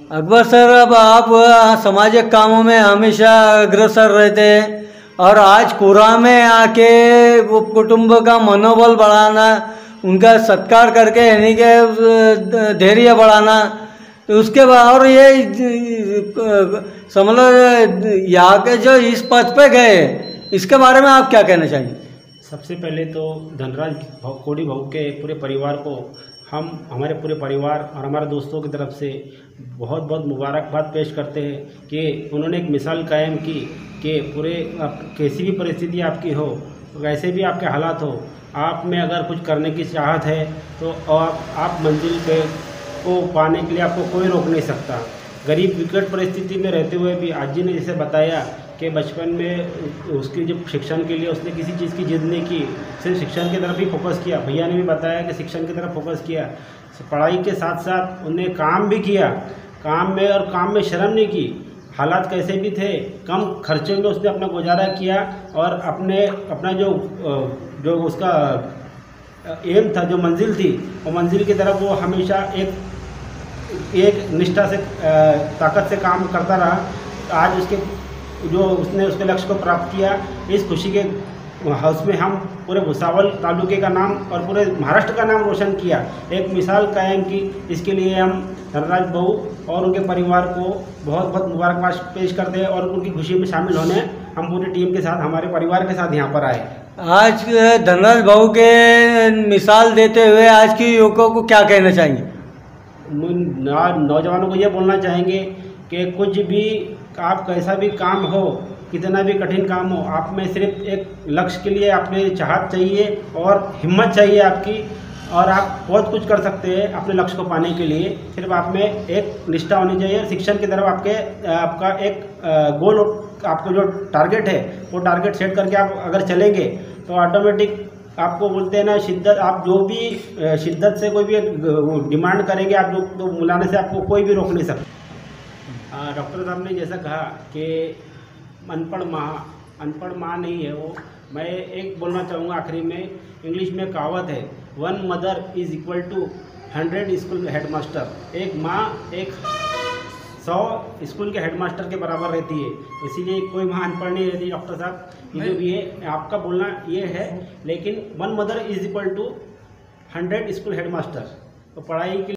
Akbar sir, अब आप सामाजिक कामों में हमेशा अग्रसर रहते हैं और आज कुरान में आके वो कुटुंब का मनोबल बढ़ाना, उनका सत्कार करके यानी कि धैर्य बढ़ाना, तो उसके बाद और ये समझ लो यहाँ के जो इस पद पे गए, इसके बारे में आप क्या कहना चाहिए? सबसे पहले तो धनराज कोडी भाऊ के पूरे परिवार को हम हमारे पूरे परिवार और हमारे दोस्तों की तरफ से बहुत बहुत मुबारकबाद पेश करते हैं कि उन्होंने एक मिसाल कायम की कि पूरे कैसी भी परिस्थिति आपकी हो, वैसे भी आपके हालात हो, आप में अगर कुछ करने की चाहत है तो आप मंजिल पे को पाने के लिए आपको कोई रोक नहीं सकता। गरीब विकट परिस्थिति में रहते हुए भी आज जी ने जैसे बताया कि बचपन में उसकी जब शिक्षण के लिए उसने किसी चीज़ की जिद नहीं की, सिर्फ शिक्षण की तरफ ही फोकस किया। भैया ने भी बताया कि शिक्षण की तरफ फोकस किया, पढ़ाई के साथ साथ उन्हें काम भी किया, काम में शर्म नहीं की। हालात कैसे भी थे, कम खर्चे में उसने अपना गुजारा किया और अपना जो उसका एम था, जो मंजिल थी, वो मंजिल की तरफ वो हमेशा एक निष्ठा से ताकत से काम करता रहा। आज उसके लक्ष्य को प्राप्त किया। इस खुशी के हाउस में हम पूरे भुसावल तालुके का नाम और पूरे महाराष्ट्र का नाम रोशन किया, एक मिसाल कायम की। इसके लिए हम धनराज भाऊ और उनके परिवार को बहुत बहुत मुबारकबाद पेश करते हैं और उनकी खुशी में शामिल होने हम पूरी टीम के साथ, हमारे परिवार के साथ यहाँ पर आए। आज धनराज भाऊ के मिसाल देते हुए आज के युवकों को क्या कहना चाहिए? नौजवानों को ये बोलना चाहेंगे कि कुछ भी आप कैसा भी काम हो, कितना भी कठिन काम हो, आप में सिर्फ एक लक्ष्य के लिए आपने चाहत चाहिए और हिम्मत चाहिए आपकी, और आप बहुत कुछ कर सकते हैं अपने लक्ष्य को पाने के लिए। सिर्फ आप में एक निष्ठा होनी चाहिए। शिक्षण की तरफ आपका एक गोल, आपको जो टारगेट है वो टारगेट सेट करके आप अगर चलेंगे तो ऑटोमेटिक आपको बोलते हैं ना, शिद्दत, आप जो भी शिद्दत से कोई भी डिमांड करेंगे, आप जो बुलाने से आपको कोई भी रोक नहीं सकता। डॉक्टर साहब ने जैसा कहा कि अनपढ़ माँ नहीं है वो। मैं एक बोलना चाहूँगा आखिरी में, इंग्लिश में कहावत है, 1 mother is equal to 100 school headmaster. एक माँ 100 स्कूल के हेडमास्टर के बराबर रहती है। इसीलिए कोई माँ अनपढ़ नहीं रहती। डॉक्टर साहब, ये जो भी है आपका बोलना ये है, लेकिन 1 mother is equal to 100 school headmaster. तो पढ़ाई के